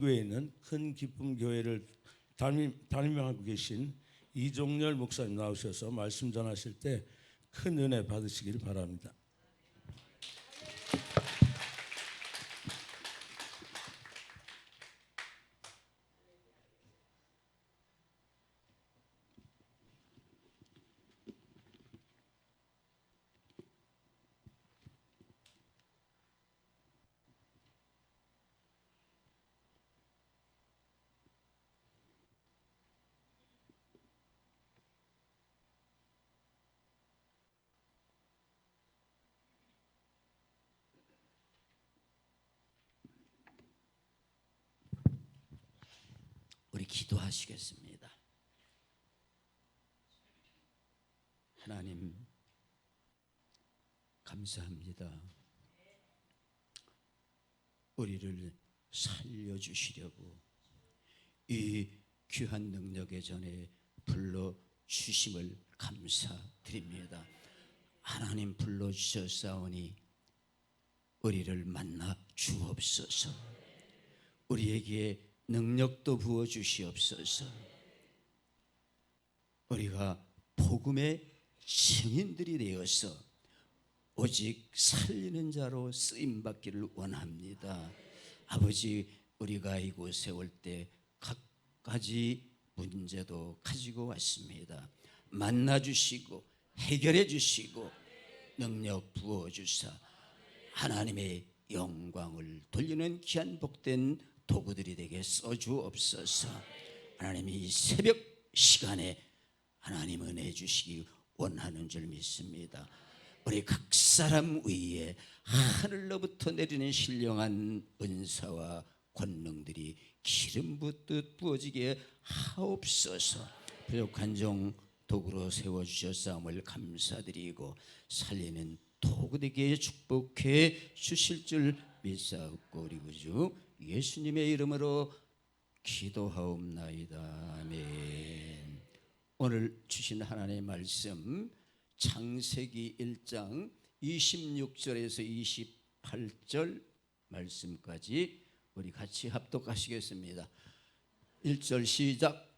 교회에 있는 큰 기쁨 교회를 담임하고 계신 이종렬 목사님 나오셔서 말씀 전하실 때 큰 은혜 받으시길 바랍니다. 우리 기도하시겠습니다. 하나님 감사합니다. 우리를 살려주시려고 이 귀한 능력의 전에 불러주심을 감사드립니다. 하나님 불러주셨사오니 우리를 만나 주옵소서. 우리에게 능력도 부어주시옵소서. 우리가 복음의 증인들이 되어서 오직 살리는 자로 쓰임받기를 원합니다. 아버지, 우리가 이곳에 올 때 각가지 문제도 가지고 왔습니다. 만나주시고 해결해 주시고 능력 부어주사 하나님의 영광을 돌리는 귀한 복된 도구들이 되게 써주옵소서. 하나님, 이 새벽 시간에 하나님 은혜 주시기 원하는 줄 믿습니다. 우리 각 사람 위에 하늘로부터 내리는 신령한 은사와 권능들이 기름 붓듯 부어지게 하옵소서. 부족한 종 도구로 세워주셨사옴을 감사드리고 살리는 도구되게 축복해 주실 줄 믿사옵고 우리 구주 예수님의 이름으로 기도하옵나이다. 아멘. 오늘 주신 하나님의 말씀 창세기 1장 26절에서 28절 말씀까지 우리 같이 합독하시겠습니다. 1절 시작.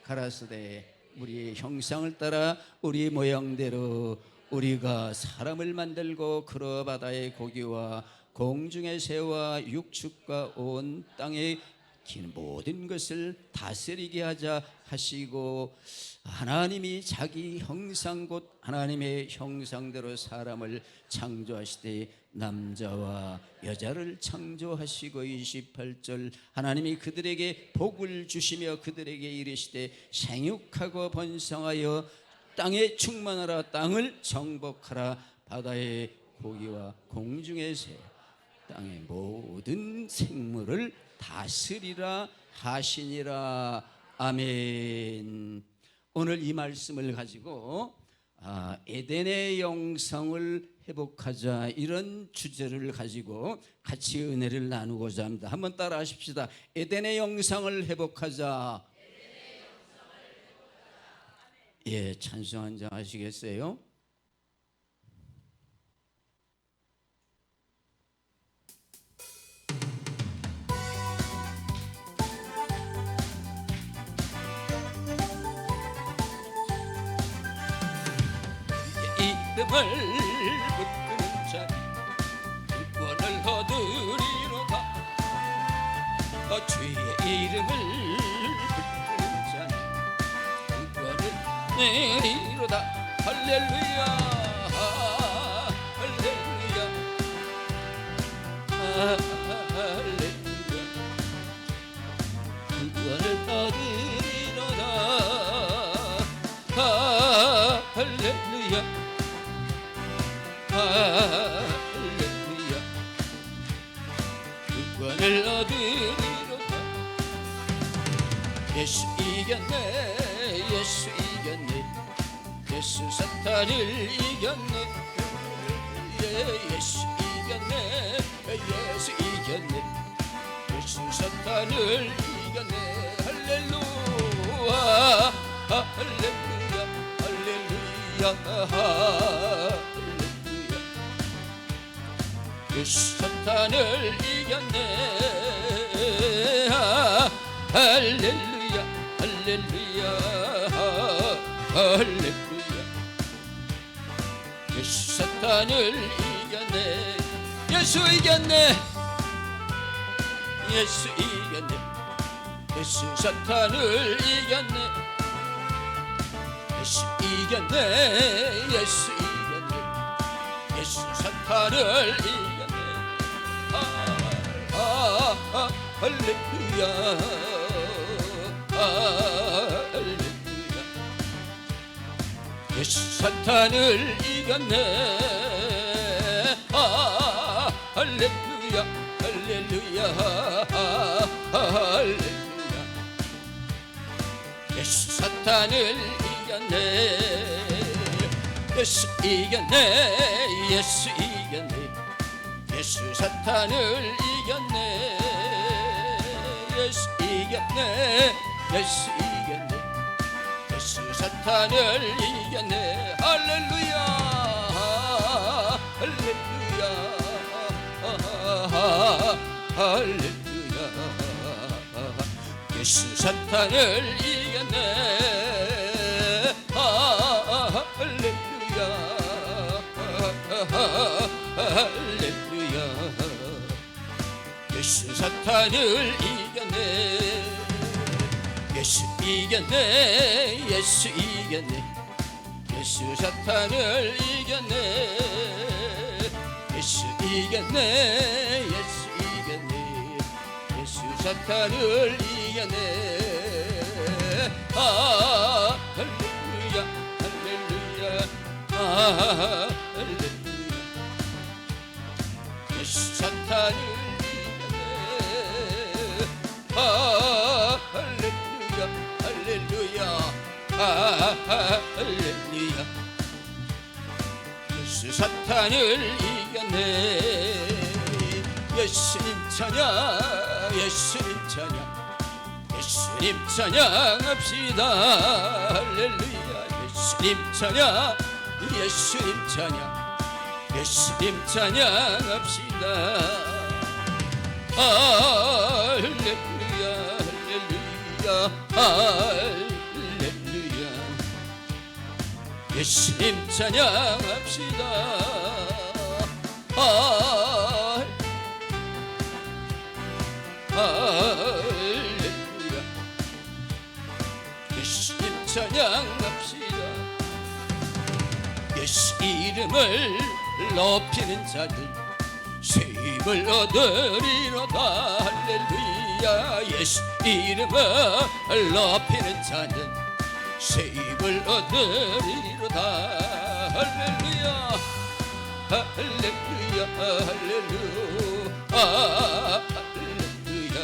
가라사대 우리의 형상을 따라 우리 모양대로 우리가 사람을 만들고 그러 바다의 고기와 공중의 새와 육축과 온 땅의 긴 모든 것을 다스리게 하자 하시고 하나님이 자기 형상 곧 하나님의 형상대로 사람을 창조하시되 남자와 여자를 창조하시고 28절 하나님이 그들에게 복을 주시며 그들에게 이르시되 생육하고 번성하여 땅에 충만하라 땅을 정복하라 바다의 고기와 공중의 새 땅의 모든 생물을 다스리라 하시니라. 아멘. 오늘 이 말씀을 가지고 에덴의 영성을 회복하자 이런 주제를 가지고 같이 은혜를 나누고자 합니다. 한번 따라 하십시다. 에덴의 영성을 회복하자. 예, 찬송 한 장 하시겠어요? 이름을 붙드는 자 구원을 얻으리로다. 주의 이름을 붙드는 자는 구원을 내리로다. 할렐루야 할렐루야 할렐루야. 구원을 얻으리로다. 할렐루야 할렐루야. 구원을 얻으리로다. 예수 이겼네 예수 이겼네 예수 사탄을 이겼네. 예수 이겼네 예수 이겼네 예수 사탄을 이겼네. 할렐루야 할렐루야 할렐루야 할렐루야. 예수 사탄을 이겼네. 할렐루야 할렐루야 할렐루야 예수 사탄을 이겼네 예수 이겼네 예수 이겼네 예수 사탄을 이겼네 예수 이겼네 예수 이겼네 예수 사탄을 이겼네 할렐루야 할렐루야 예수 사탄을 이겼네 할렐루야 할렐루야 할렐루야 예수 사탄을 이겼네 예수 이겼네 예수 이겼네 예수 사탄을 이겼네 예수 이겼네 예수 이겼네 예수 사탄을 이겼네 할렐루야 할렐루야 할렐루야 예수 사탄을 이겼네 할렐루야 할렐루야 예수 사탄을 이겼네 예수 이겼네 예수 이겼네 예수 사탄을 이겼네 예수 이겼네 예수 이겼네 예수 사탄을 이겼네 할렐루야 할렐루야 할렐루야 예수 사탄을 이겼네 할렐루야 할렐루야 할렐루야 예수 사탄을 이겼네 예수님 찬양 예수님 찬양 예수님 찬양합시다 할렐루야 예수님 찬양 예수님 찬양 예수님 찬양합시다 할렐루야 할렐루야 할렐루야 예수님 찬양합시다 할렐루야 예수님 찬양합시다 예수 이름을 높이는 자들 세임을 얻으리로다 할렐루야 예수 이름을 높이는 자는 세임을 얻으리로다 할렐루야 할렐루야 할렐루야 할렐루야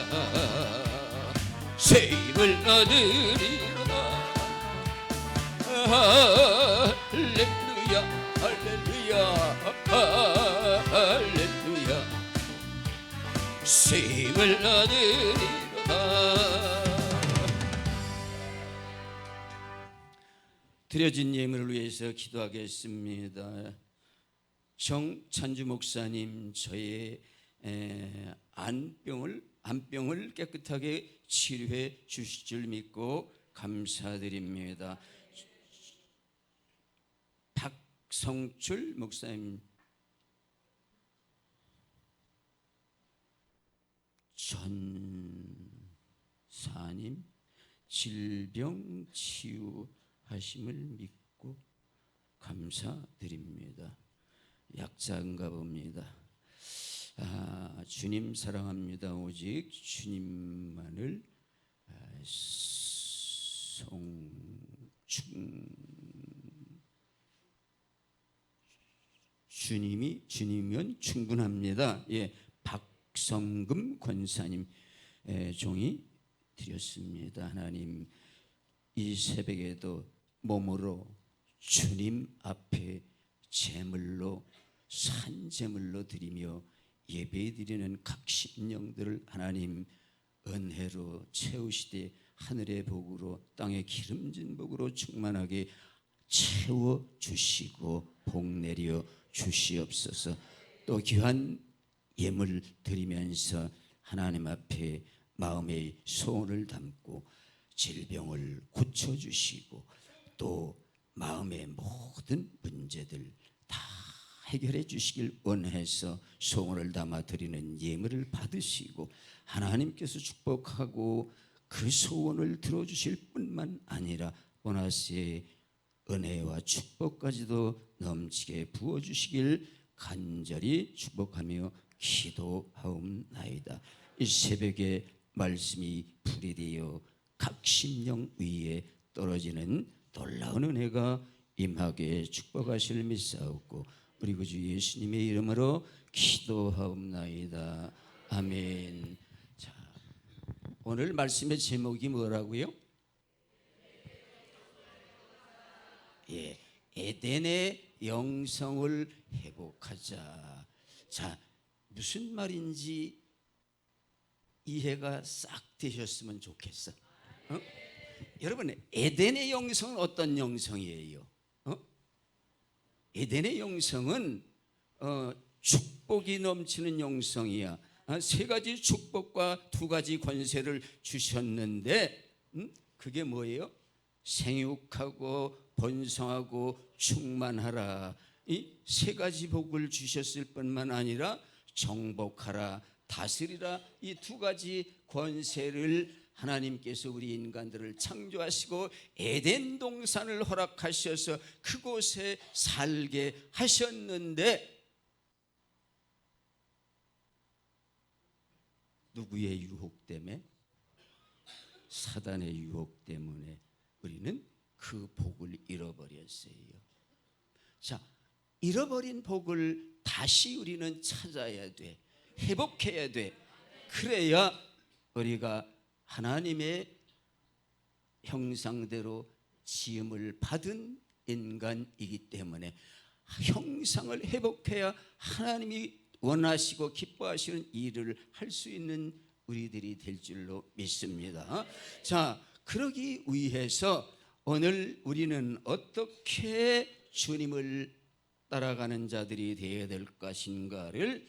세임을 얻으리로다 할렐루야 할렐루야 할렐루야 세임을 얻으리로다 드려진 예물을 위해서 기도하겠습니다. 정찬주 목사님 저의 안병을 깨끗하게 치료해 주실 줄 믿고 감사드립니다. 박성출 목사님 전사님 질병 치유하심을 믿고 감사드립니다. 약자인가 봅니다. 주님 사랑합니다. 오직 주님만을 주님이면 충분합니다. 예, 박성금 권사님 종이 드렸습니다. 하나님 이 새벽에도 몸으로 주님 앞에 제물로 산제물로 드리며 예배드리는 각 심령들을 하나님 은혜로 채우시되 하늘의 복으로 땅의 기름진 복으로 충만하게 채워주시고 복 내려 주시옵소서. 또 귀한 예물 드리면서 하나님 앞에 마음의 소원을 담고 질병을 고쳐주시고 또 마음의 모든 문제들 다 해결해 주시길 원해서 소원을 담아 드리는 예물을 받으시고 하나님께서 축복하고 그 소원을 들어주실 뿐만 아니라 보너스의 은혜와 축복까지도 넘치게 부어주시길 간절히 축복하며 기도하옵나이다. 이 새벽에 말씀이 불이 되어 각 심령 위에 떨어지는 놀라운 은혜가 임하게 축복하실 믿사옵고 우리 구주 예수님의 이름으로 기도하옵나이다. 아멘. 자, 오늘 말씀의 제목이 뭐라고요? 예, 에덴의 영성을 회복하자. 자, 무슨 말인지 이해가 싹 되셨으면 좋겠어. 여러분, 에덴의 영성은 어떤 영성이에요? 에덴의 영성은 축복이 넘치는 영성이야. 세 가지 축복과 두 가지 권세를 주셨는데 그게 뭐예요? 생육하고 번성하고 충만하라. 이 세 가지 복을 주셨을 뿐만 아니라 정복하라, 다스리라. 이 두 가지 권세를 하나님께서 우리 인간들을 창조하시고 에덴 동산을 허락하셔서 그곳에 살게 하셨는데 누구의 유혹 때문에? 사단의 유혹 때문에 우리는 그 복을 잃어버렸어요. 자, 잃어버린 복을 다시 우리는 찾아야 돼. 회복해야 돼. 그래야 우리가 하나님의 형상대로 지음을 받은 인간이기 때문에 형상을 회복해야 하나님이 원하시고 기뻐하시는 일을 할 수 있는 우리들이 될 줄로 믿습니다. 자, 그러기 위해서 오늘 우리는 어떻게 주님을 따라가는 자들이 되어야 될 것인가를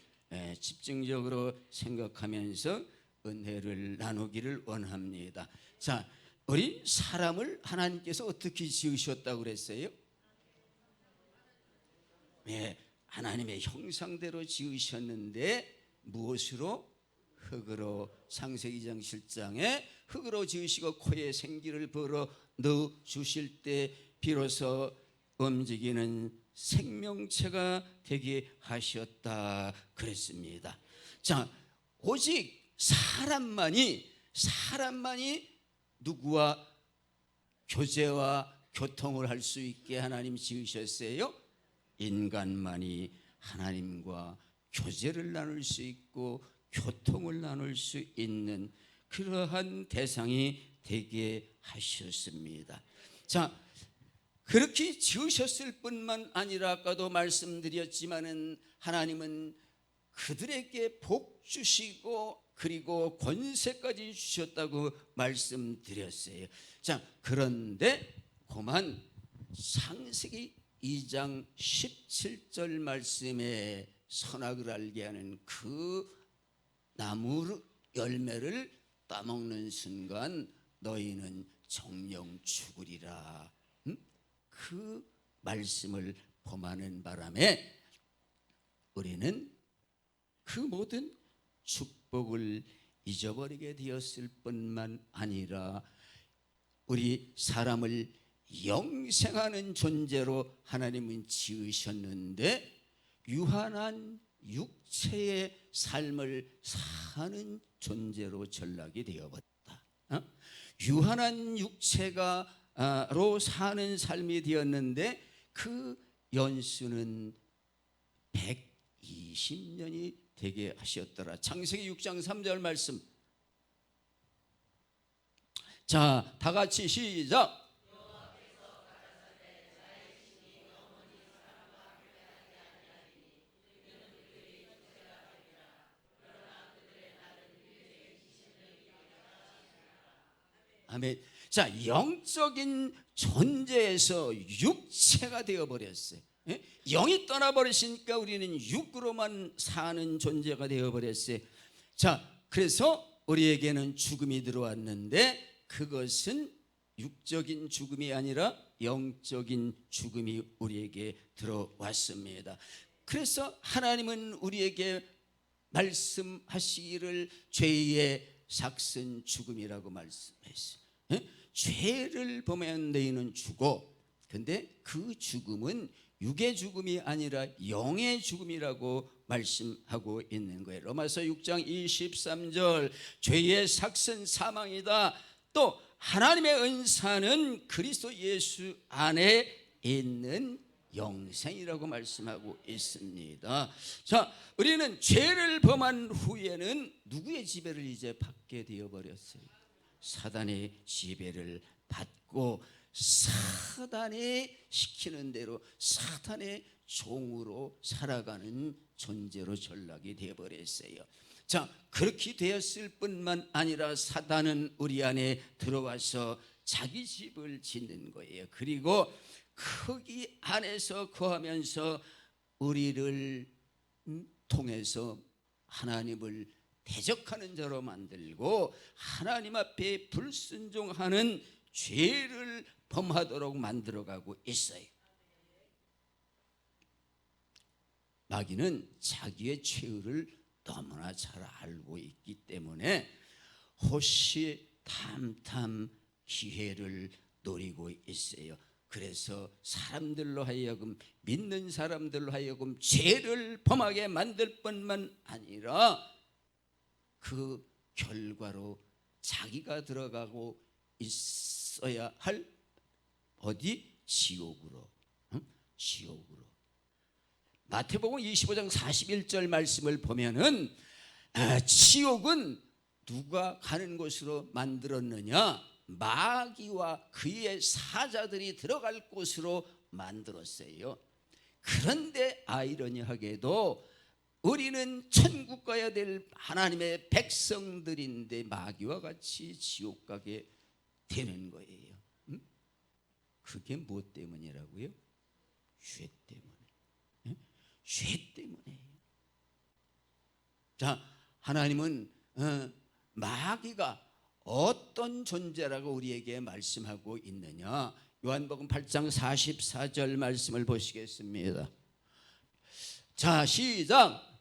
집중적으로 생각하면서 은혜를 나누기를 원합니다. 자, 우리 사람을 하나님께서 어떻게 지으셨다고 그랬어요? 네, 하나님의 형상대로 지으셨는데 무엇으로? 흙으로. 창세기 2장 7장에 흙으로 지으시고 코에 생기를 불어 넣어 주실 때 비로소 움직이는 생명체가 되게 하셨다 그랬습니다. 자, 오직 사람만이 누구와 교제와 교통을 할 수 있게 하나님 지으셨어요. 인간만이 하나님과 교제를 나눌 수 있고 교통을 나눌 수 있는 그러한 대상이 되게 하셨습니다. 자, 그렇게 지으셨을 뿐만 아니라 아까도 말씀드렸지만은 하나님은 그들에게 복 주시고 그리고 권세까지 주셨다고 말씀드렸어요. 자, 그런데 그만 창세기 2장 17절 말씀에 선악을 알게 하는 그 나무 열매를 따먹는 순간 너희는 정령 죽으리라. 그 말씀을 범하는 바람에 우리는 그 모든 축복을 잊어버리게 되었을 뿐만 아니라 우리 사람을 영생하는 존재로 하나님은 지으셨는데 유한한 육체의 삶을 사는 존재로 전락이 되어버렸다. 유한한 육체가로 사는 삶이 되었는데 그 연수는 120년이 되게 하셨더라. 창세기 6장 3절 말씀. 자, 다 같이 시작. 아멘. 자, 영적인 존재에서 육체가 되어버렸어요. 영이 떠나버리시니까 우리는 육으로만 사는 존재가 되어버렸어요. 자, 그래서 우리에게는 죽음이 들어왔는데 그것은 육적인 죽음이 아니라 영적인 죽음이 우리에게 들어왔습니다. 그래서 하나님은 우리에게 말씀하시기를 죄의 삭은 죽음이라고 말씀했어요. 죄를 범한 너희는 죽어. 근데 그 죽음은 육의 죽음이 아니라 영의 죽음이라고 말씀하고 있는 거예요. 로마서 6장 23절 죄의 삭은 사망이다. 또 하나님의 은사는 그리스도 예수 안에 있는 영생이라고 말씀하고 있습니다. 자, 우리는 죄를 범한 후에는 누구의 지배를 이제 받게 되어 버렸어요? 사단의 지배를 받고 사단이 시키는 대로 사단의 종으로 살아가는 존재로 전락이 되어 버렸어요. 자, 그렇게 되었을 뿐만 아니라 사단은 우리 안에 들어와서 자기 집을 짓는 거예요. 그리고 거기 안에서 거하면서 우리를 통해서 하나님을 대적하는 자로 만들고 하나님 앞에 불순종하는 죄를 범하도록 만들어가고 있어요. 마귀는 자기의 최후를 너무나 잘 알고 있기 때문에 호시탐탐 기회를 노리고 있어요. 그래서 사람들로 하여금, 믿는 사람들로 하여금 죄를 범하게 만들 뿐만 아니라 그 결과로 자기가 들어가고 있어야 할 어디? 지옥으로. 지옥으로. 마태복음 25장 41절 말씀을 보면은 지옥은 누가 가는 곳으로 만들었느냐? 마귀와 그의 사자들이 들어갈 곳으로 만들었어요. 그런데 아이러니하게도 우리는 천국 가야 될 하나님의 백성들인데 마귀와 같이 지옥 가게 되는 거예요. 그게 무엇 때문이라고요? 죄 때문에. 죄 때문에. 자, 하나님은 마귀가 어떤 존재라고 우리에게 말씀하고 있느냐? 요한복음 8장 44절 말씀을 보시겠습니다. 자, 시작.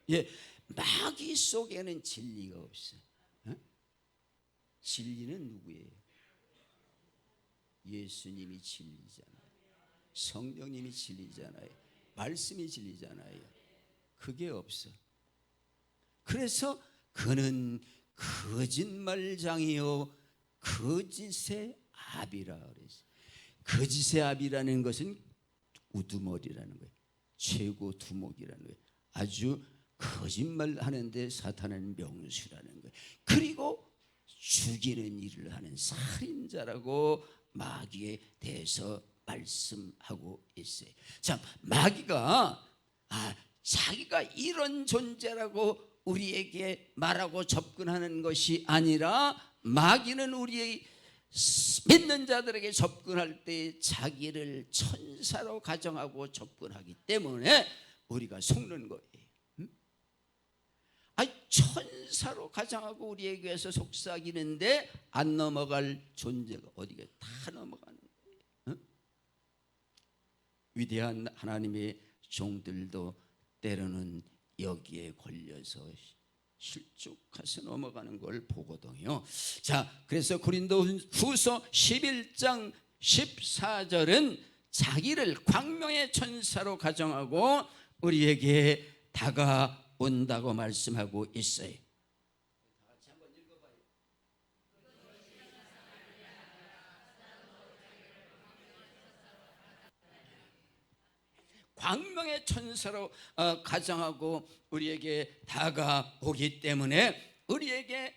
예, 마귀 속에는 진리가 없어요. 진리는 누구예요? 예수님이 진리잖아요. 성령님이 진리잖아요. 말씀이 진리잖아요. 그게 없어. 그래서 그는 거짓말장이요 거짓의 아비라 그랬어요. 거짓의 아비라는 것은 우두머리라는 거예요. 최고 두목이라는 거예요. 아주 거짓말하는데 사탄은 명수라는 거예요. 그리고 죽이는 일을 하는 살인자라고 마귀에 대해서 말씀하고 있어요. 자, 마귀가 자기가 이런 존재라고 우리에게 말하고 접근하는 것이 아니라 마귀는 우리의 믿는 자들에게 접근할 때 자기를 천사로 가정하고 접근하기 때문에 우리가 속는 거예요. 천사로 가정하고 우리에게서 속삭이는데 안 넘어갈 존재가 어디가 다 넘어가는 거예요. 위대한 하나님의 종들도 때로는 여기에 걸려서 실족해서 넘어가는 걸 보거든요. 자, 그래서 고린도후서 11장 14절은 자기를 광명의 천사로 가정하고 우리에게 다가온다고 말씀하고 있어요. 광명의 천사로 가정하고 우리에게 다가오기 때문에 우리에게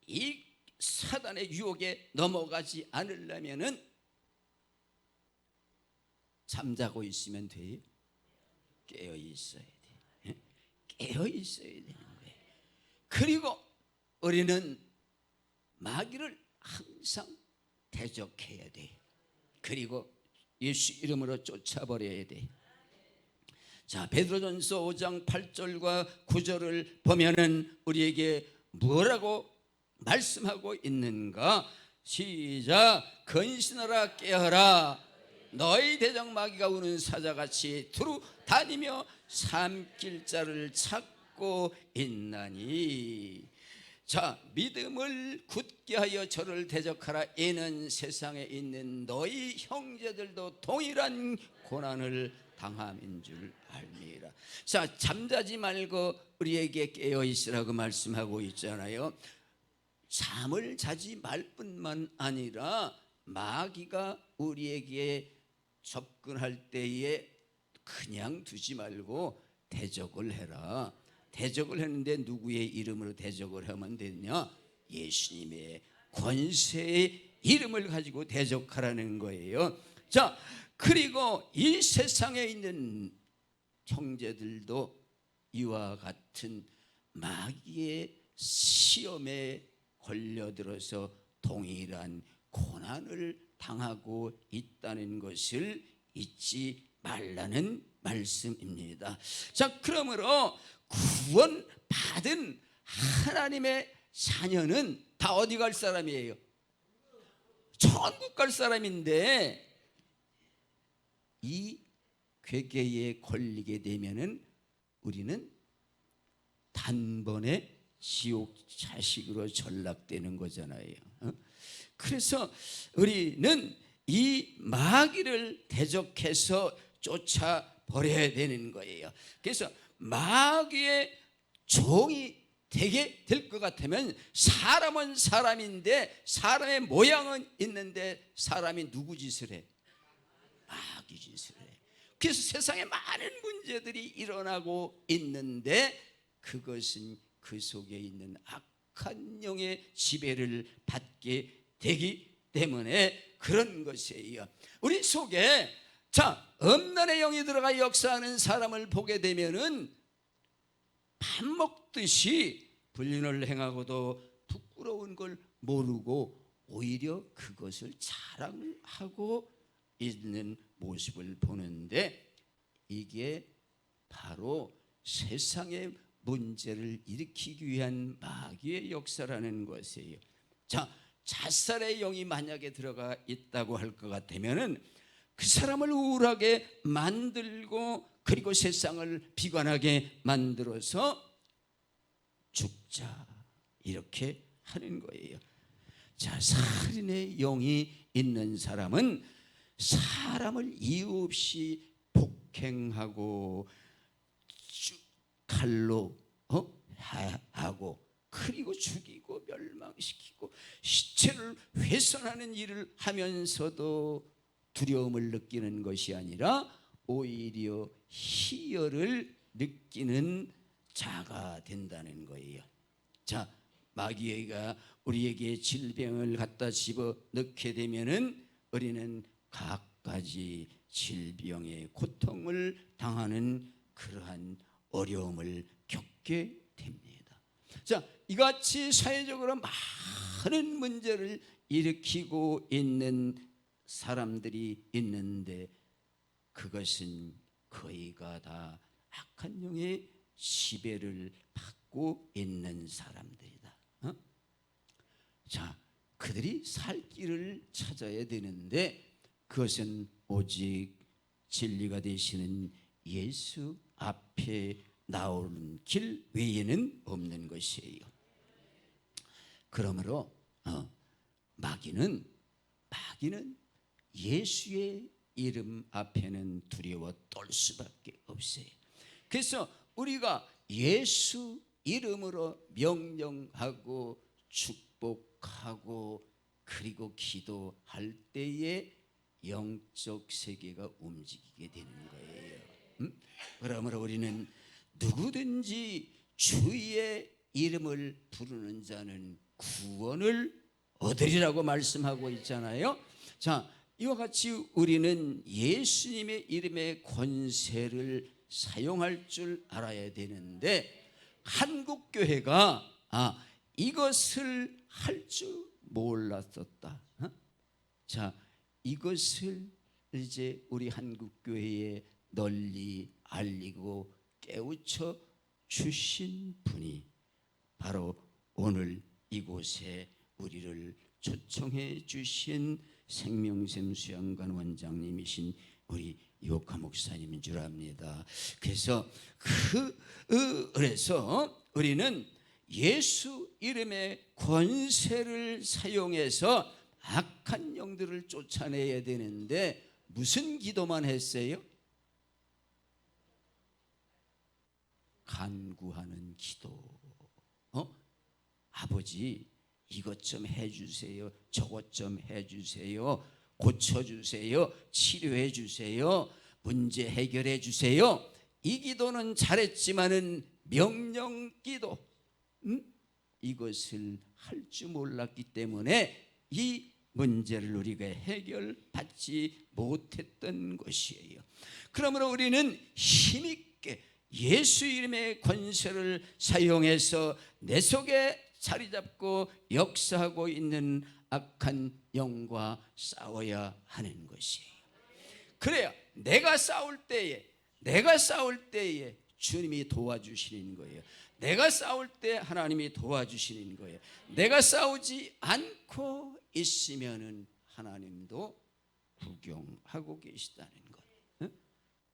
이 사단의 유혹에 넘어가지 않으려면은 잠자고 있으면 돼요? 깨어 있어야 돼. 깨어 있어야 되는 거예요. 그리고 우리는 마귀를 항상 대적해야 돼. 그리고 예수 이름으로 쫓아버려야 돼. 자, 베드로전서 5장 8절과 9절을 보면은 우리에게 뭐라고 말씀하고 있는가? 시작. 근신하라 깨어라. 너희 대적 마귀가 우는 사자같이 두루 다니며 삼킬 자를 찾고 있나니. 자, 믿음을 굳게 하여 저를 대적하라. 이는 세상에 있는 너희 형제들도 동일한 고난을 당함인 줄 알미라. 자, 잠자지 말고 우리에게 깨어 있으라고 말씀하고 있잖아요. 잠을 자지 말 뿐만 아니라 마귀가 우리에게 접근할 때에 그냥 두지 말고 대적을 해라. 대적을 했는데 누구의 이름으로 대적을 하면 되냐? 예수님의 권세의 이름을 가지고 대적하라는 거예요. 자, 그리고 이 세상에 있는 형제들도 이와 같은 마귀의 시험에 걸려들어서 동일한 고난을 당하고 있다는 것을 잊지 말라는 말씀입니다. 자, 그러므로 구원받은 하나님의 자녀는 다 어디 갈 사람이에요? 천국 갈 사람인데 이 괴계에 걸리게 되면은 우리는 단번에 지옥 자식으로 전락되는 거잖아요. 그래서 우리는 이 마귀를 대적해서 쫓아버려야 되는 거예요. 그래서 마귀의 종이 되게 될 것 같으면 사람은 사람인데 사람의 모양은 있는데 사람이 누구 짓을 해? 마귀 짓을 해. 그래서 세상에 많은 문제들이 일어나고 있는데 그것은 그 속에 있는 악한 영의 지배를 받게 되기 때문에 그런 것이에요. 우리 속에 자, 음란의 영이 들어가 역사하는 사람을 보게 되면은 밥 먹듯이 불륜을 행하고도 부끄러운 걸 모르고 오히려 그것을 자랑하고 있는 모습을 보는데 이게 바로 세상의 문제를 일으키기 위한 마귀의 역사라는 것이에요. 자, 자살의 영이 만약에 들어가 있다고 할 것 같으면은 그 사람을 우울하게 만들고 그리고 세상을 비관하게 만들어서 죽자 이렇게 하는 거예요. 자, 살인의 영이 있는 사람은 사람을 이유 없이 폭행하고 칼로 하고 그리고 죽이고 멸망시키고 시체를 훼손하는 일을 하면서도 두려움을 느끼는 것이 아니라 오히려 희열을 느끼는 자가 된다는 거예요. 자, 마귀가 우리에게 질병을 갖다 집어넣게 되면은 우리는 각가지 질병의 고통을 당하는 그러한 어려움을 겪게 됩니다. 자, 이같이 사회적으로 많은 문제를 일으키고 있는 사람들이 있는데 그것은 거의가 다 악한 영의 지배를 받고 있는 사람들이다. 자, 그들이 살 길을 찾아야 되는데 그것은 오직 진리가 되시는 예수 앞에 나오는 길 외에는 없는 것이에요. 그러므로 마귀는 예수의 이름 앞에는 두려워 떨 수밖에 없어요. 그래서 우리가 예수 이름으로 명령하고 축복하고 그리고 기도할 때에 영적 세계가 움직이게 되는 거예요. 그러므로 우리는 누구든지 주의 이름을 부르는 자는 구원을 얻으리라고 말씀하고 있잖아요. 자, 이와 같이 우리는 예수님의 이름의 권세를 사용할 줄 알아야 되는데 한국 교회가 이것을 할 줄 몰랐었다. 자, 이것을 이제 우리 한국 교회에 널리 알리고 깨우쳐 주신 분이 바로 오늘 이곳에 우리를 초청해 주신 생명샘 수양관 원장님이신 우리 이옥화 목사님인 줄 압니다. 그래서 그래서 우리는 예수 이름의 권세를 사용해서 악한 영들을 쫓아내야 되는데 무슨 기도만 했어요? 간구하는 기도. 아버지 이것 좀 해주세요, 저것 좀 해주세요, 고쳐주세요, 치료해주세요, 문제 해결해주세요. 이 기도는 잘했지만은 명령기도 이것을 할 줄 몰랐기 때문에 이 문제를 우리가 해결받지 못했던 것이에요. 그러므로 우리는 힘있게 예수 이름의 권세를 사용해서 내 속에 자리 잡고 역사하고 있는 악한 영과 싸워야 하는 것이에요. 그래야 내가 싸울 때에 주님이 도와주시는 거예요. 내가 싸울 때 하나님이 도와주시는 거예요. 내가 싸우지 않고 있으면은 하나님도 구경하고 계시다는 것.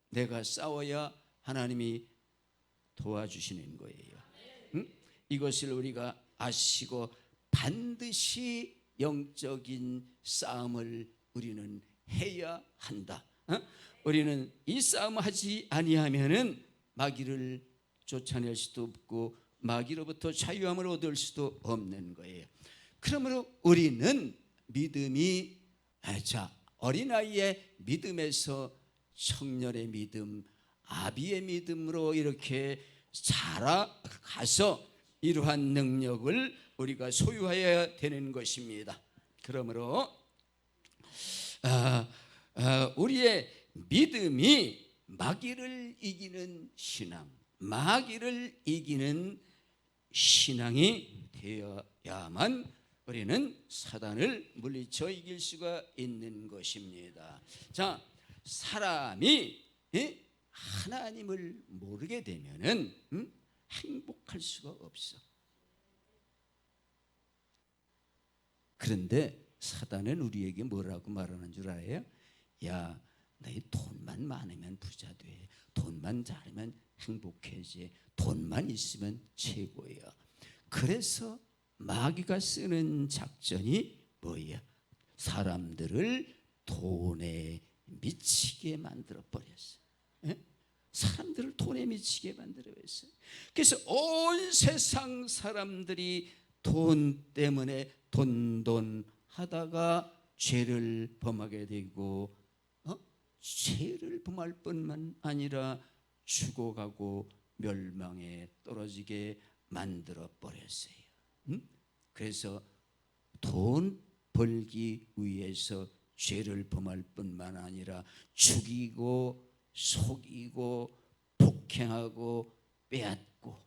내가 싸워야 하나님이 도와주시는 거예요. 이것을 우리가 아시고 반드시 영적인 싸움을 우리는 해야 한다. 우리는 이 싸움을 하지 아니하면은 마귀를 쫓아낼 수도 없고 마귀로부터 자유함을 얻을 수도 없는 거예요. 그러므로 우리는 믿음이 어린아이의 믿음에서 청년의 믿음, 아비의 믿음으로 이렇게 자라가서 이러한 능력을 우리가 소유해야 되는 것입니다. 그러므로 우리의 믿음이 마귀를 이기는 신앙, 마귀를 이기는 신앙이 되어야만 우리는 사단을 물리쳐 이길 수가 있는 것입니다. 자, 사람이 하나님을 모르게 되면은 행복할 수가 없어. 그런데 사단은 우리에게 뭐라고 말하는 줄 알아요? 야, 너희 돈만 많으면 부자 돼. 돈만 잘하면 행복해지. 돈만 있으면 최고야. 그래서 마귀가 쓰는 작전이 뭐야? 사람들을 돈에 미치게 만들어 버렸어. 사람들을 돈에 미치게 만들어 버렸어요. 그래서 온 세상 사람들이 돈 때문에 돈 하다가 죄를 범하게 되고 죄를 범할 뿐만 아니라 죽어가고 멸망에 떨어지게 만들어 버렸어요. 그래서 돈 벌기 위해서 죄를 범할 뿐만 아니라 죽이고 속이고 폭행하고 빼앗고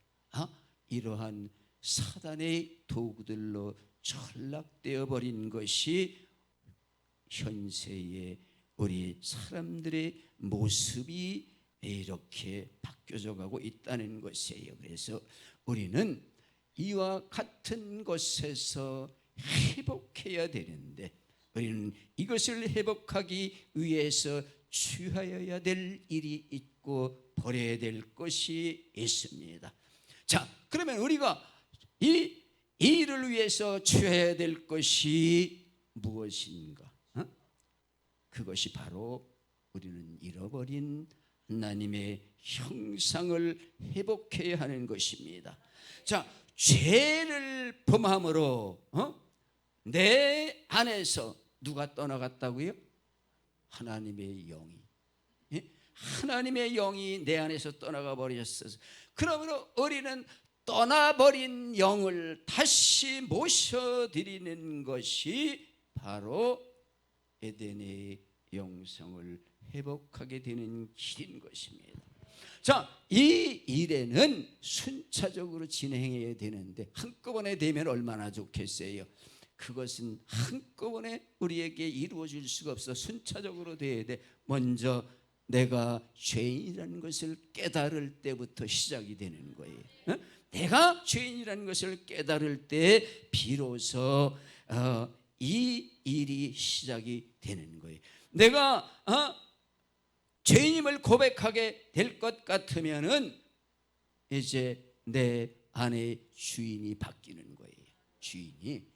이러한 사단의 도구들로 전락되어 버린 것이 현세의 우리 사람들의 모습이 이렇게 바뀌어져 가고 있다는 것이에요. 그래서 우리는 이와 같은 것에서 회복해야 되는데 우리는 이것을 회복하기 위해서 취하여야 될 일이 있고 버려야 될 것이 있습니다. 자, 그러면 우리가 이 일을 위해서 취해야 될 것이 무엇인가? 그것이 바로 우리는 잃어버린 하나님의 형상을 회복해야 하는 것입니다. 자, 죄를 범함으로 내 안에서 누가 떠나갔다고요? 하나님의 영이. 하나님의 영이 내 안에서 떠나가 버렸어서 그러므로 우리는 떠나버린 영을 다시 모셔드리는 것이 바로 에덴의 영성을 회복하게 되는 길인 것입니다. 자, 이 일에는 순차적으로 진행해야 되는데 한꺼번에 되면 얼마나 좋겠어요. 그것은 한꺼번에 우리에게 이루어질 수가 없어. 순차적으로 돼야 돼. 먼저 내가 죄인이라는 것을 깨달을 때부터 시작이 되는 거예요. 내가 죄인이라는 것을 깨달을 때 비로소 이 일이 시작이 되는 거예요. 내가 죄인임을 고백하게 될 것 같으면은 이제 내 안에 주인이 바뀌는 거예요. 주인이,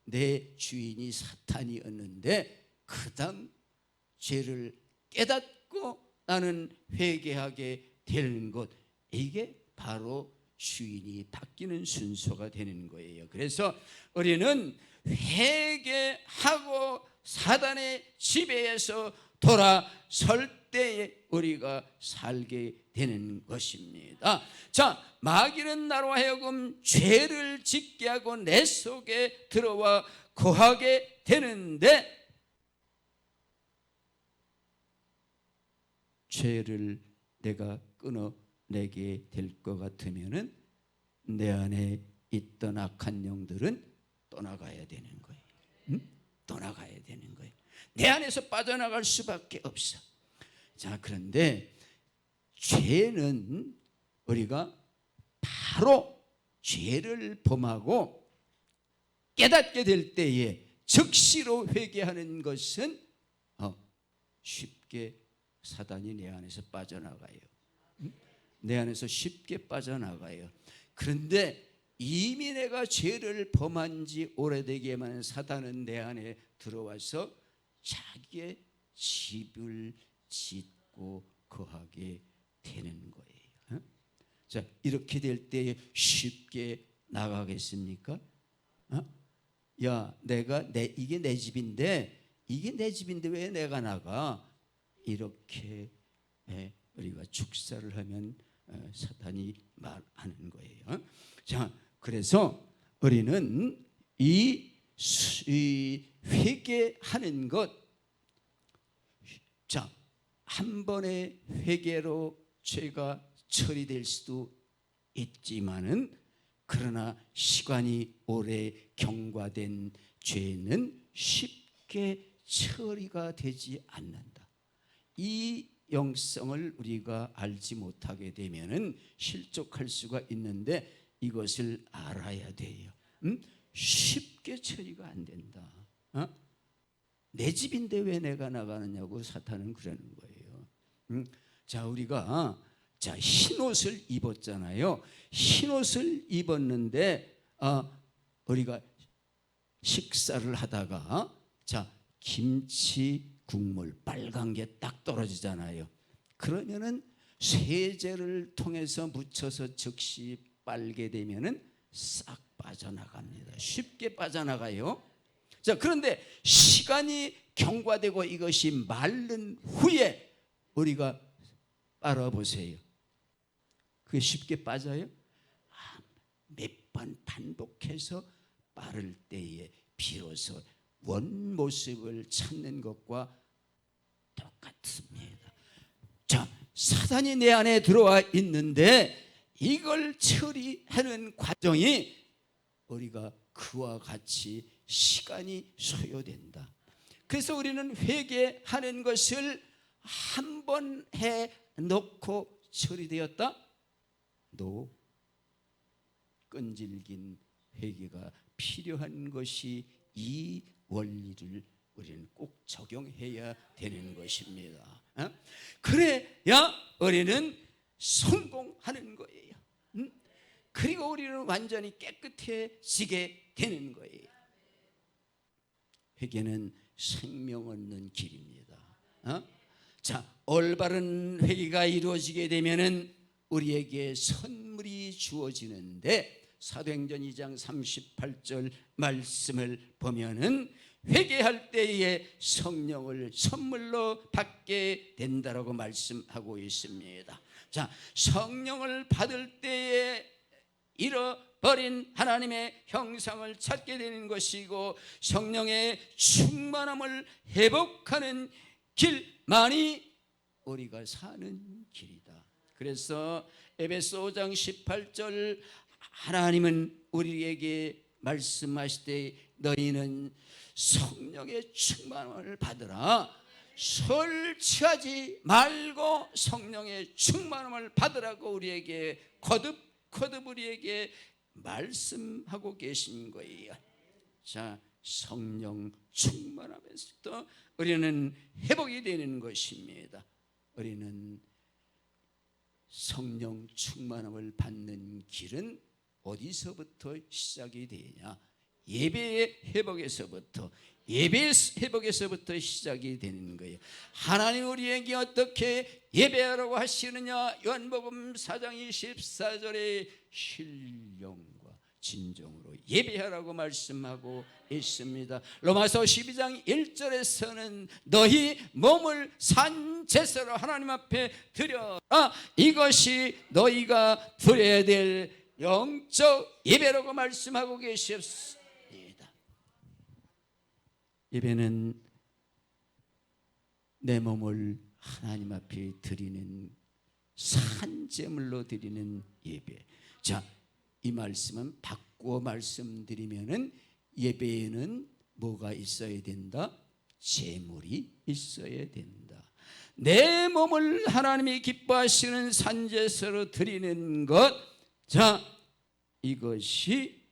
내 주인이 사탄이었는데 그다음 죄를 깨닫고 나는 회개하게 되는 것, 이게 바로 주인이 바뀌는 순서가 되는 거예요. 그래서 우리는 회개하고 사단의 지배에서 돌아설 때에 우리가 살게 되는 것입니다. 자, 마귀는 나로 하여금 죄를 짓게 하고 내 속에 들어와 거하게 되는데, 죄를 내가 끊어내게 될 것 같으면은 내 안에 있던 악한 영들은 떠나가야 되는 거예요. 떠나가야 되는 거예요. 내 안에서 빠져나갈 수밖에 없어. 자, 그런데 죄는 우리가 바로 죄를 범하고 깨닫게 될 때에 즉시로 회개하는 것은 쉽게 사단이 내 안에서 빠져나가요. 내 안에서 쉽게 빠져나가요. 그런데 이미 내가 죄를 범한 지 오래되기에만 사단은 내 안에 들어와서 자기의 집을 짓고 거하게 되는 거예요. 자, 이렇게 될 때에 쉽게 나가겠습니까? 야, 이게 내 집인데 왜 내가 나가? 이렇게 우리가 축사를 하면 사탄이 말하는 거예요. 자, 그래서 우리는 이 회개하는 것, 자, 한 번의 회개로 죄가 처리될 수도 있지만은, 그러나 시간이 오래 경과된 죄는 쉽게 처리가 되지 않는다. 이 영성을 우리가 알지 못하게 되면은 실족할 수가 있는데, 이것을 알아야 돼요. 쉽게 처리가 안 된다. 내 집인데 왜 내가 나가느냐고 사탄은 그러는 거예요. 자, 우리가 흰옷을 입었잖아요. 흰옷을 입었는데 우리가 식사를 하다가 김치 국물 빨간 게 딱 떨어지잖아요. 그러면은 세제를 통해서 묻혀서 즉시 빨게 되면은 싹 빠져나갑니다. 쉽게 빠져나가요. 자, 그런데 시간이 경과되고 이것이 마른 후에 우리가 빨아보세요. 그게 쉽게 빠져요? 몇 번 반복해서 빠를 때에 비로소 원 모습을 찾는 것과 똑같습니다. 자, 사단이 내 안에 들어와 있는데 이걸 처리하는 과정이 우리가 그와 같이 시간이 소요된다. 그래서 우리는 회개하는 것을 한 번 해놓고 처리되었다? 끈질긴 회개가 필요한 것이, 이 원리를 우리는 꼭 적용해야 되는 것입니다. 그래야 우리는 성공하는 거예요. 그리고 우리는 완전히 깨끗해지게 되는 거예요. 회개는 생명 얻는 길입니다. 자, 올바른 회개가 이루어지게 되면은 우리에게 선물이 주어지는데, 사도행전 2장 38절 말씀을 보면은 회개할 때에 성령을 선물로 받게 된다라고 말씀하고 있습니다. 자, 성령을 받을 때에 잃어버린 하나님의 형상을 찾게 되는 것이고, 성령의 충만함을 회복하는 길만이 우리가 사는 길이다. 그래서 에베소 5장 18절 하나님은 우리에게 말씀하시되 너희는 성령의 충만함을 받으라. 설치하지 말고 성령의 충만함을 받으라고 우리에게 거듭 우리에게 말씀하고 계신 거예요. 자, 성령 충만함에서부터 우리는 회복이 되는 것입니다. 우리는 성령 충만함을 받는 길은 어디서부터 시작이 되냐? 예배의 회복에서부터 시작이 되는 거예요. 하나님 우리에게 어떻게 예배하라고 하시느냐? 요한복음 4장 24절에 신령과 진정으로 예배하라고 말씀하고 있습니다. 로마서 12장 1절에서는 너희 몸을 산 제사로 하나님 앞에 드려라. 이것이 너희가 드려야 될 영적 예배라고 말씀하고 계셨습니다. 예배는 내 몸을 하나님 앞에 드리는 산제물로 드리는 예배. 자, 이 말씀은 바꾸어 말씀드리면은 예배에는 뭐가 있어야 된다? 제물이 있어야 된다. 내 몸을 하나님이 기뻐하시는 산제사로 드리는 것. 자, 이것이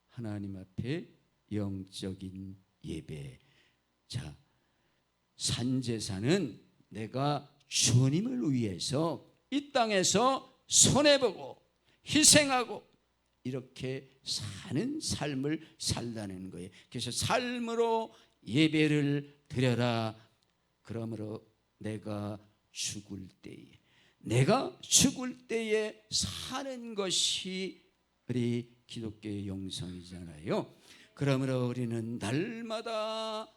하나님 앞에 영적인 예배. 자, 산제사는 내가 주님을 위해서 이 땅에서 손해보고 희생하고 이렇게 사는 삶을 살라는 거예요. 그래서 삶으로 예배를 드려라. 그러므로 내가 죽을 때에 사는 것이 우리 기독교의 영성이잖아요. 그러므로 우리는 날마다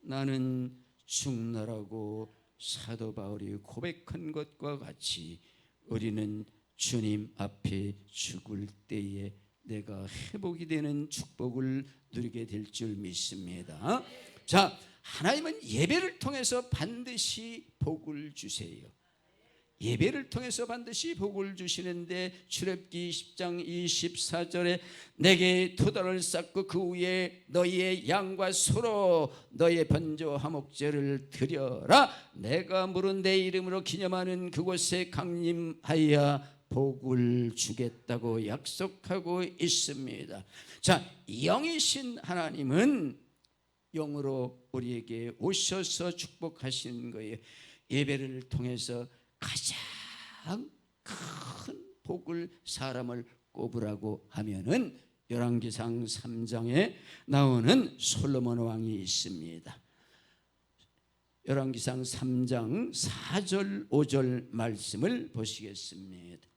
나는 죽노라고 사도 바울이 고백한 것과 같이 우리는 주님 앞에 죽을 때에 내가 회복이 되는 축복을 누리게 될 줄 믿습니다. 자, 하나님은 예배를 통해서 반드시 복을 주세요. 예배를 통해서 반드시 복을 주시는데 출애굽기 10장 24절에 내게 토단을 쌓고 그 위에 너희의 양과 소로 너희의 번제와 화목제를 드려라. 내가 물은 내 이름으로 기념하는 그곳에 강림하여 복을 주겠다고 약속하고 있습니다. 자, 영이신 하나님은 영으로 우리에게 오셔서 축복하시는 거예요. 예배를 통해서 가장 큰 복을 사람을 꼽으라고 하면은 열왕기상 3장에 나오는 솔로몬 왕이 있습니다. 열왕기상 3장 4절 5절 말씀을 보시겠습니다.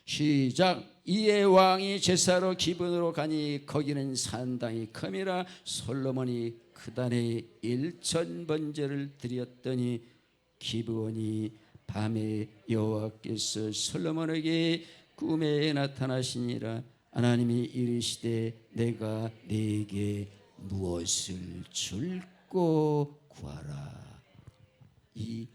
시작. 이에 왕이 제사로 기브온으로 가니 거기는 산당이 큼이라 솔로몬이 그단에 1천 번제를 드렸더니 기브온이 밤에 여호와께서 솔로몬에게 꿈에 나타나시니라. 하나님이 이르시되 내가 네게 무엇을 줄고 구하라. 이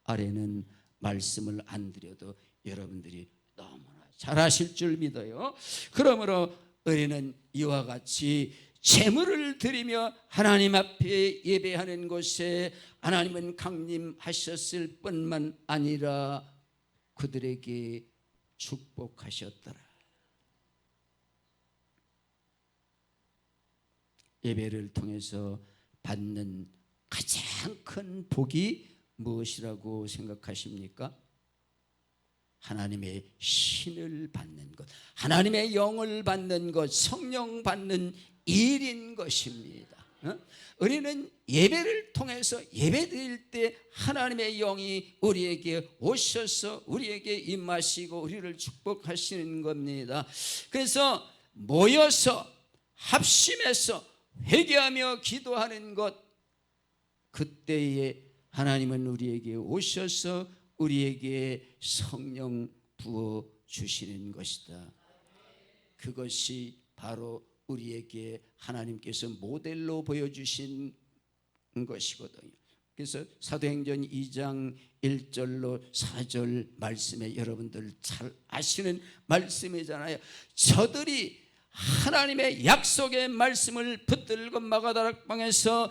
아래는 말씀을 안 드려도 여러분들이 너무나 잘하실 줄 믿어요. 그러므로 우리는 이와 같이 제물을 드리며 하나님 앞에 예배하는 곳에 하나님은 강림하셨을 뿐만 아니라 그들에게 축복하셨더라. 예배를 통해서 받는 가장 큰 복이 무엇이라고 생각하십니까? 하나님의 신을 받는 것, 하나님의 영을 받는 것, 성령 받는 일인 것입니다. 우리는 예배를 통해서 예배드릴 때 하나님의 영이 우리에게 오셔서 우리에게 임하시고 우리를 축복하시는 겁니다. 그래서 모여서 합심해서 회개하며 기도하는 것, 그때에 하나님은 우리에게 오셔서 우리에게 성령 부어 주시는 것이다. 그것이 바로 우리에게 하나님께서 모델로 보여주신 것이거든요. 그래서 사도행전 2장 1절로 4절 말씀에 여러분들 잘 아시는 말씀이잖아요. 저들이 하나님의 약속의 말씀을 붙들고 마가다락방에서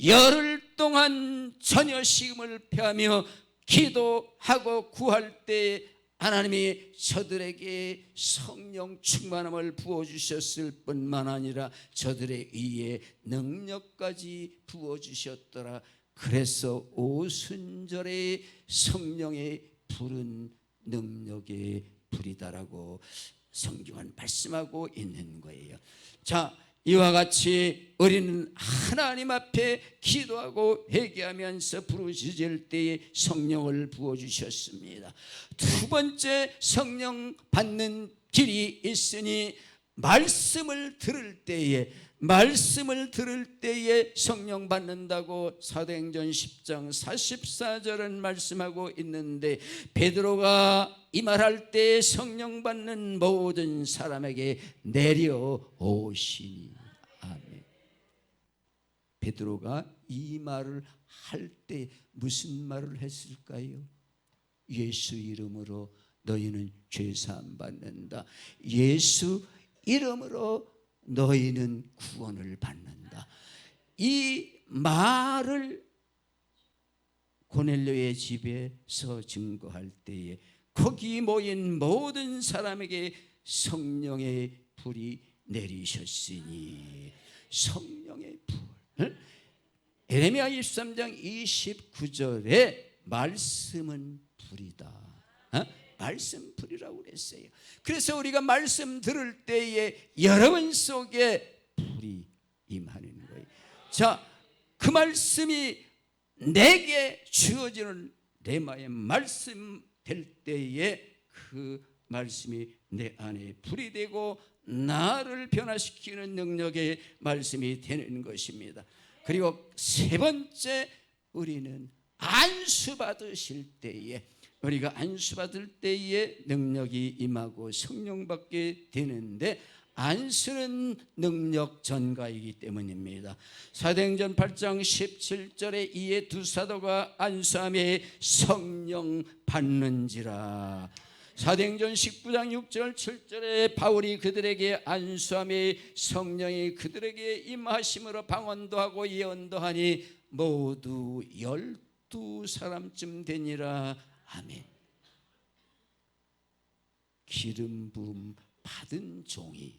열흘 동안 전혀 식음을 피하며 기도하고 구할 때 하나님이 저들에게 성령 충만함을 부어주셨을 뿐만 아니라 저들의 의에 능력까지 부어주셨더라. 그래서 오순절에 성령의 불은 능력의 불이다라고 성경은 말씀하고 있는 거예요. 자, 이와 같이 우리는 하나님 앞에 기도하고 회개하면서 부르짖을 때에 성령을 부어주셨습니다. 두 번째 성령 받는 길이 있으니 말씀을 들을 때에 성령 받는다고 사도행전 10장 44절은 말씀하고 있는데, 베드로가 이 말할 때 성령 받는 모든 사람에게 내려오시니. 아멘. 베드로가 이 말을 할 때 무슨 말을 했을까요? 예수 이름으로 너희는 죄사함 받는다. 예수 이름으로 너희는 구원을 받는다. 이 말을 고넬료의 집에서 증거할 때에 거기 모인 모든 사람에게 성령의 불이 내리셨으니. 성령의 불. 에레미야 23장 29절에 말씀은 불이다. 말씀 불이라고 그랬어요. 그래서 우리가 말씀 들을 때에 여러분 속에 불이 임하는 거예요. 자, 그 말씀이 내게 주어지는 레마의 말씀 될 때에 그 말씀이 내 안에 불이 되고 나를 변화시키는 능력의 말씀이 되는 것입니다. 그리고 세 번째, 우리는 안수 받으실 때에, 우리가 안수 받을 때에 능력이 임하고 성령 받게 되는데, 안수는 능력 전가이기 때문입니다. 사도행전 8장 17절에 이에 두 사도가 안수함에 성령 받는지라. 사도행전 19장 6절 7절에 바울이 그들에게 안수함에 성령이 그들에게 임하심으로 방언도 하고 예언도 하니 모두 12사람쯤 되니라. 아멘. 기름 부음 받은 종이,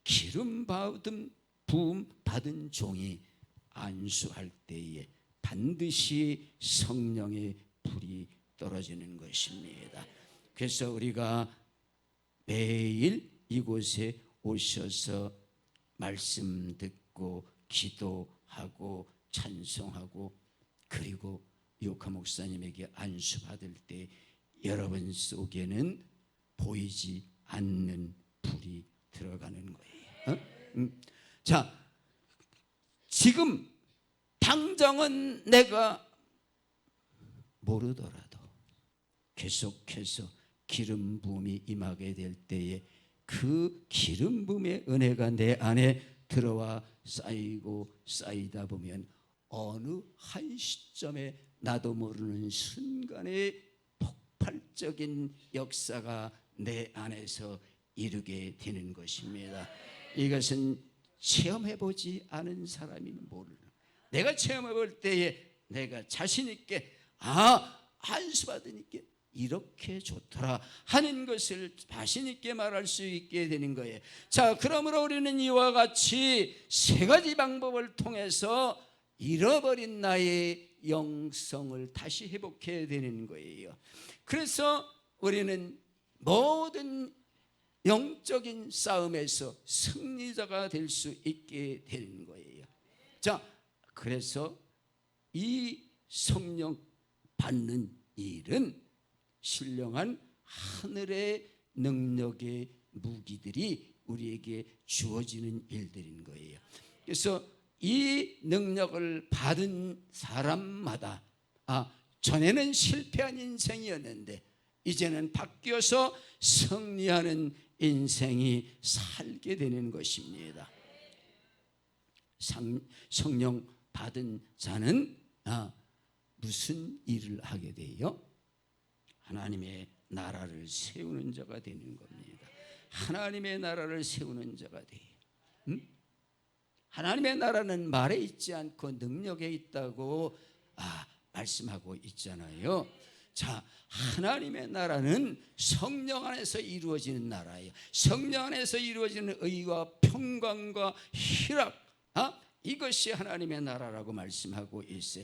기름 부음 받은 종이 안수할 때에 반드시 성령의 불이 떨어지는 것입니다. 그래서 우리가 매일 이곳에 오셔서 말씀 듣고 기도하고 찬송하고, 그리고 요카 목사님에게 안수 받을 때 여러분 속에는 보이지 않는 불이 들어가는 거예요. 자, 지금 당장은 내가 모르더라도 계속해서 기름 부음이 임하게 될 때에 그 기름 부음의 은혜가 내 안에 들어와 쌓이고 쌓이다 보면 어느 한 시점에 나도 모르는 순간에 폭발적인 역사가 내 안에서 이루게 되는 것입니다. 이것은 체험해보지 않은 사람이 모르는, 내가 체험해볼 때에 내가 자신 있게 안수 받으니까 이렇게 좋더라 하는 것을 자신 있게 말할 수 있게 되는 거예요. 자, 그러므로 우리는 이와 같이 세 가지 방법을 통해서 잃어버린 나의 영성을 다시 회복해야 되는 거예요. 그래서 우리는 모든 영적인 싸움에서 승리자가 될 수 있게 되는 거예요. 자, 그래서 이 성령 받는 일은 신령한 하늘의 능력의 무기들이 우리에게 주어지는 일들인 거예요. 그래서 이 능력을 받은 사람마다 전에는 실패한 인생이었는데 이제는 바뀌어서 승리하는 인생이 살게 되는 것입니다. 성령 받은 자는 무슨 일을 하게 돼요? 하나님의 나라를 세우는 자가 되는 겁니다. 하나님의 나라를 세우는 자가 돼요. 하나님의 나라는 말에 있지 않고 능력에 있다고 말씀하고 있잖아요. 자, 하나님의 나라는 성령 안에서 이루어지는 나라예요. 성령 안에서 이루어지는 의와 평강과 희락, 이것이 하나님의 나라라고 말씀하고 있어요.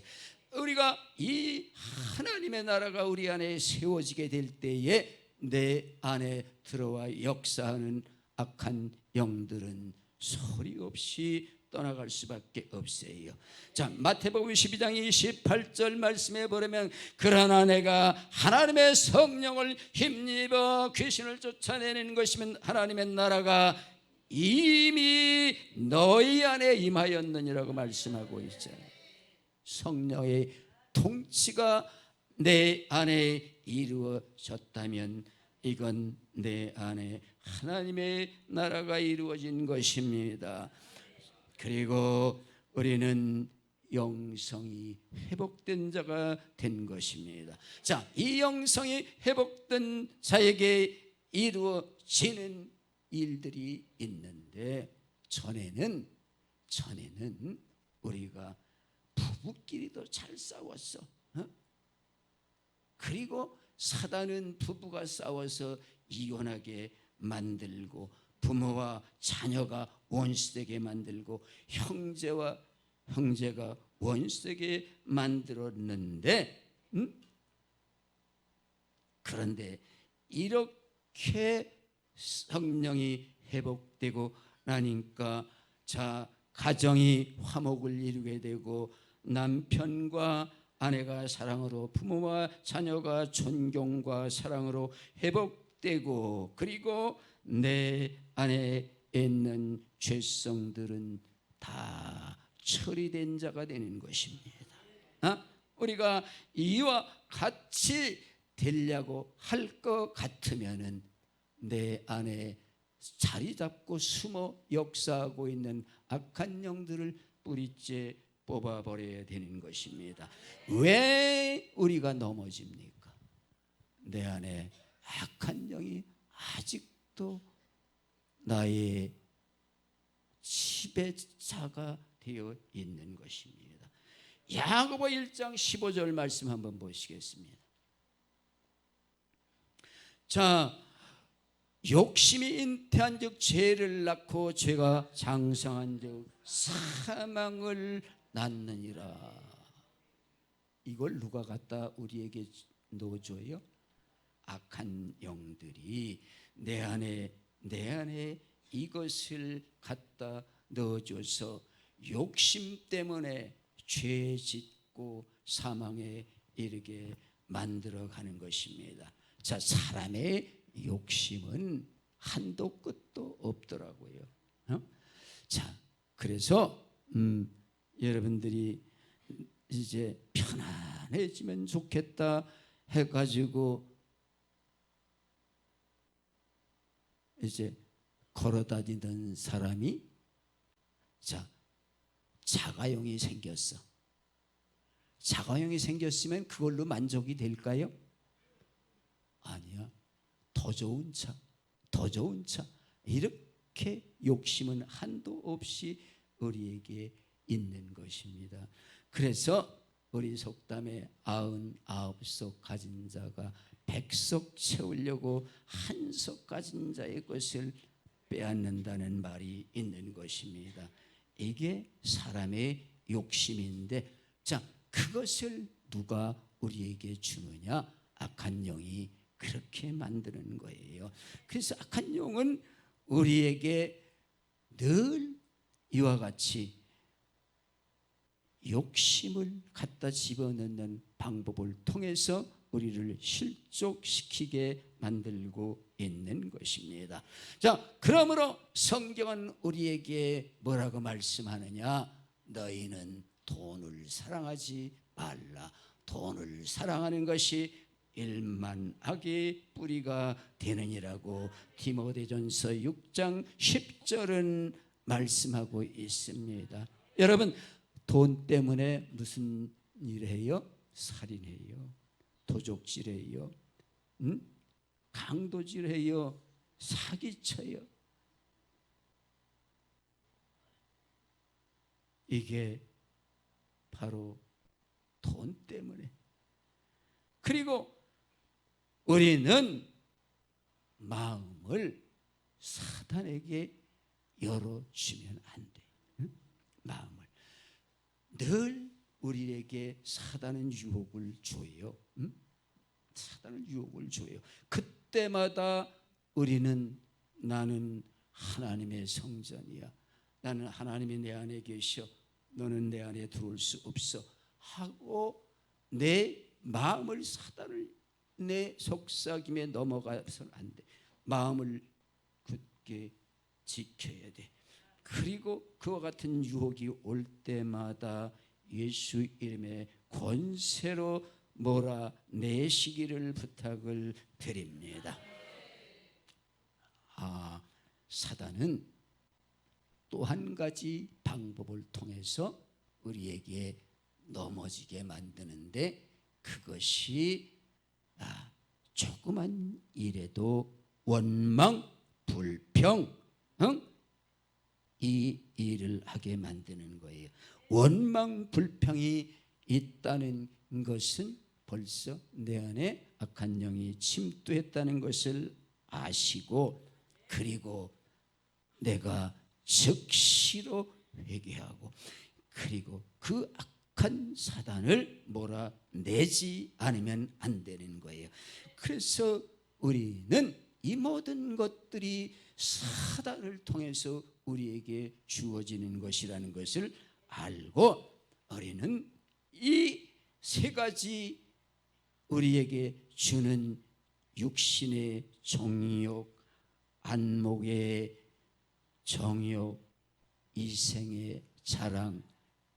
우리가 이 하나님의 나라가 우리 안에 세워지게 될 때에 내 안에 들어와 역사하는 악한 영들은 소리 없이 떠나갈 수밖에 없어요. 자, 마태복음 12장 28절 말씀에 보면 그러나 내가 하나님의 성령을 힘입어 귀신을 쫓아내는 것이면 하나님의 나라가 이미 너희 안에 임하였느니라고 말씀하고 있잖아요. 성령의 통치가 내 안에 이루어졌다면 이건 내 안에 하나님의 나라가 이루어진 것입니다. 그리고 우리는 영성이 회복된 자가 된 것입니다. 자, 이 영성이 회복된 자에게 이루어지는 일들이 있는데 전에는 우리가 부부끼리도 잘 싸웠어. 그리고 사단은 부부가 싸워서 이혼하게 만들고 부모와 자녀가 원수되게 만들고 형제와 형제가 원수되게 만들었는데 그런데 이렇게 성령이 회복되고 나니까 자, 가정이 화목을 이루게 되고 남편과 아내가 사랑으로 부모와 자녀가 존경과 사랑으로 회복되고 그리고 내 안에 있는 죄성들은 다 처리된 자가 되는 것입니다. 우리가 이와 같이 되려고 할 것 같으면은 내 안에 자리 잡고 숨어 역사하고 있는 악한 영들을 뿌리째 뽑아버려야 되는 것입니다. 왜 우리가 넘어집니까? 내 안에 악한 영이 아직도 나의 지배자가 되어 있는 것입니다. 야고보 1장 15절 말씀 한번 보시겠습니다. 자, 욕심이 잉태한 즉 죄를 낳고 죄가 장성한 즉 사망을 낳느니라. 이걸 누가 갖다 우리에게 넣어줘요? 악한 영들이 내 안에 이것을 갖다 넣어줘서 욕심 때문에 죄 짓고 사망에 이르게 만들어가는 것입니다. 자, 사람의 욕심은 한도 끝도 없더라고요. 자, 그래서 여러분들이 이제 편안해지면 좋겠다 해가지고 이제 걸어다니던 사람이 자, 자가용이 생겼어. 자가용이 생겼으면 그걸로 만족이 될까요? 아니야. 더 좋은 차, 더 좋은 차. 이렇게 욕심은 한도 없이 우리에게 있는 것입니다. 그래서 우리 속담에 99석 가진 자가 100석 채우려고 한 석 가진 자의 것을 빼앗는다는 말이 있는 것입니다. 이게 사람의 욕심인데 자, 그것을 누가 우리에게 주느냐? 악한 영이 그렇게 만드는 거예요. 그래서 악한 영은 우리에게 늘 이와 같이 욕심을 갖다 집어넣는 방법을 통해서 우리를 실족시키게 만들고 있는 것입니다. 자, 그러므로 성경은 우리에게 뭐라고 말씀하느냐? 너희는 돈을 사랑하지 말라. 돈을 사랑하는 것이 일만 악의 뿌리가 되느니라고 디모데전서 6장 10절은 말씀하고 있습니다. 여러분, 돈 때문에 무슨 일 해요? 살인해요, 도적질해요, 강도질해요, 사기쳐요. 이게 바로 돈 때문에. 그리고 우리는 마음을 사단에게 열어주면 안 돼. 마음을 늘 우리에게 사단은 유혹을 줘요. 사단은 유혹을 줘요. 그때마다 우리는 나는 하나님의 성전이야, 나는 하나님이 내 안에 계셔, 너는 내 안에 들어올 수 없어 하고 내 마음을 사단을 내 속삭임에 넘어가서는 안 돼. 마음을 굳게 지켜야 돼. 그리고 그와 같은 유혹이 올 때마다 예수 이름의 권세로 몰아내시기를 부탁을 드립니다. 사단은 또 한 가지 방법을 통해서 우리에게 넘어지게 만드는데, 그것이 조그만 일에도 원망, 불평, 이 일을 하게 만드는 거예요. 원망, 불평이 있다는 것은 벌써 내 안에 악한 영이 침투했다는 것을 아시고, 그리고 내가 즉시로 회개하고, 그리고 그 악한 사단을 몰아내지 않으면 안 되는 거예요. 그래서 우리는 이 모든 것들이 사단을 통해서 우리에게 주어지는 것이라는 것을 알고, 우리는 이 세 가지 우리에게 주는 육신의 정욕, 안목의 정욕, 이생의 자랑,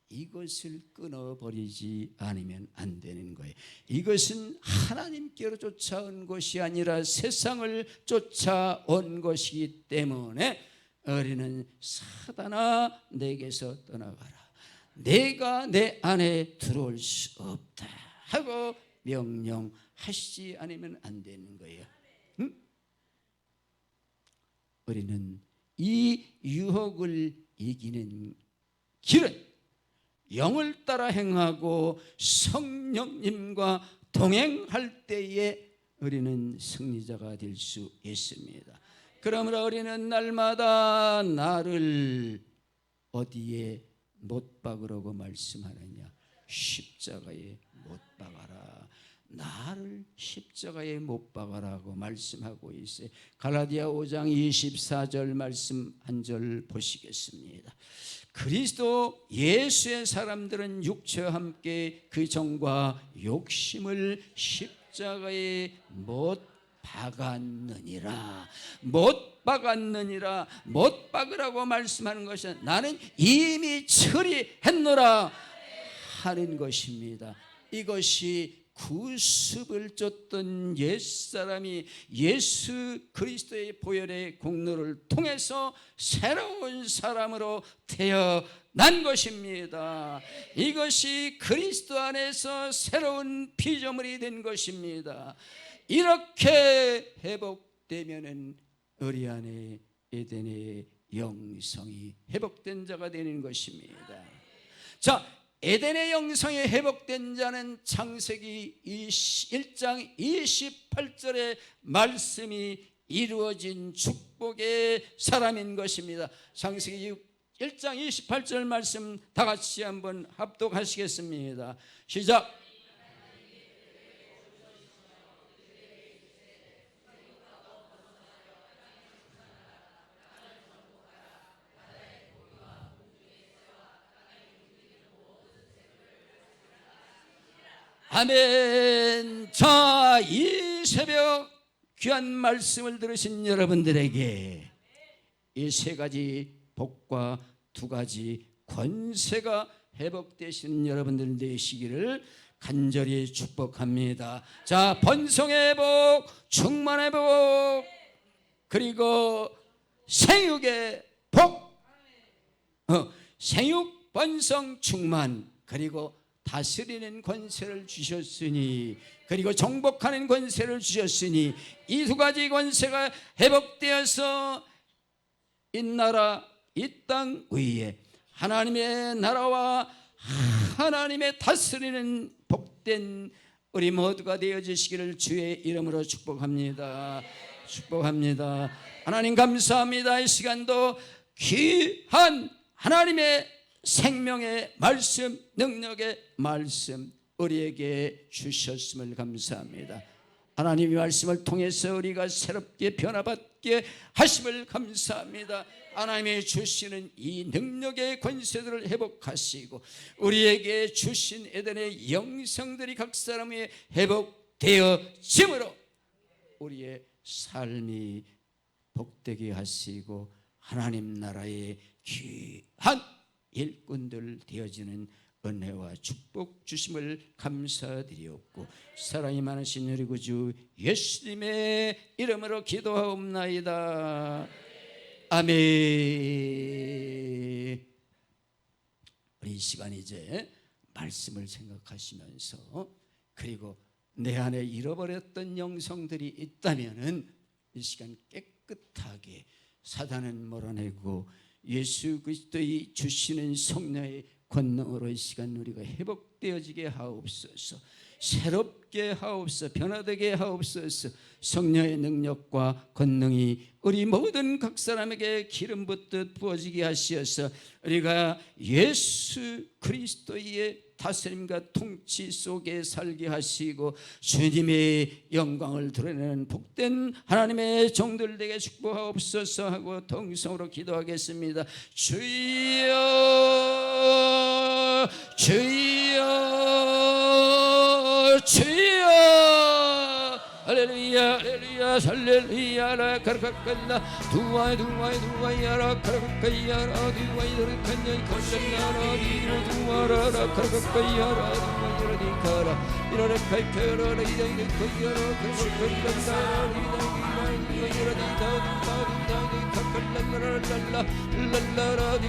이것을 끊어버리지 않으면 안 되는 거예요. 이것은 하나님께로 쫓아온 것이 아니라 세상을 쫓아온 것이기 때문에 우리는 사단아 내게서 떠나가라, 내가 내 안에 들어올 수 없다 하고 명령하시지 않으면 안 되는 거예요. 우리는 이 유혹을 이기는 길은 영을 따라 행하고 성령님과 동행할 때에 우리는 승리자가 될 수 있습니다. 그러므로 우리는 날마다 나를 어디에 못 박으라고 말씀하느냐? 십자가에 못 박아라. 나를 십자가에 못 박아라고 말씀하고 있어요. 갈라디아 5장 24절 말씀 한 절 보시겠습니다. 그리스도 예수의 사람들은 육체와 함께 그 정과 욕심을 십자가에 못 박았느니라. 못 박았느니라. 못 박으라고 말씀하는 것은 나는 이미 처리했노라 하는 것입니다. 이것이 구습을 쫓던 옛사람이 예수 그리스도의 보혈의 공로를 통해서 새로운 사람으로 태어난 것입니다. 이것이 그리스도 안에서 새로운 피조물이 된 것입니다. 이렇게 회복되면은 우리 안에 에덴의 영성이 회복된 자가 되는 것입니다. 자, 에덴의 영성이 회복된 자는 창세기 1장 28절의 말씀이 이루어진 축복의 사람인 것입니다. 창세기 1장 28절 말씀 다 같이 한번 합독하시겠습니다. 시작. 아멘. 자, 이 새벽 귀한 말씀을 들으신 여러분들에게 이 세 가지 복과 두 가지 권세가 회복되시는 여러분들 되시기를 간절히 축복합니다. 자, 번성의 복, 충만의 복, 그리고 생육의 복, 생육, 번성, 충만, 그리고 다스리는 권세를 주셨으니, 그리고 정복하는 권세를 주셨으니, 이 두 가지 권세가 회복되어서 이 나라 이 땅 위에 하나님의 나라와 하나님의 다스리는 복된 우리 모두가 되어지시기를 주의 이름으로 축복합니다. 축복합니다. 하나님 감사합니다. 이 시간도 귀한 하나님의 생명의 말씀, 능력의 말씀 우리에게 주셨음을 감사합니다. 하나님의 말씀을 통해서 우리가 새롭게 변화받게 하심을 감사합니다. 하나님이 주시는 이 능력의 권세들을 회복하시고 우리에게 주신 에덴의 영성들이 각 사람의 회복되어짐으로 우리의 삶이 복되게 하시고 하나님 나라의 귀한 일꾼들 되어지는 은혜와 축복 주심을 감사드리옵고 사랑이 많으신 우리 구주 예수님의 이름으로 기도하옵나이다. 아멘. 우리 이 시간 이제 말씀을 생각하시면서, 그리고 내 안에 잃어버렸던 영성들이 있다면은 이 시간 깨끗하게 사단은 몰아내고 예수 그리스도의 주시는 성령의 권능으로 이 시간 우리가 회복되어지게 하옵소서. 새롭게 하옵소서. 변화되게 하옵소서. 성령의 능력과 권능이 우리 모든 각 사람에게 기름 붓듯 부어지게 하시어서 우리가 예수 그리스도의 다스림과 통치 속에 살게 하시고 주님의 영광을 드러내는 복된 하나님의 종들 되게 축복하옵소서 하고 통성으로 기도하겠습니다. 주여 주여 주여 할렐루야 할렐루야 할렐루야 라카라카라 두와이 두와이 두와이라 카라카야라 두와이 도르칸야 콜라라 디로 두와라 카라카야라 두와이라 디카라 이라라 카이카라 이다이 코야라 카라카야라 이다이 이라라 디다 디다 디다 카칼라라라라 랄라라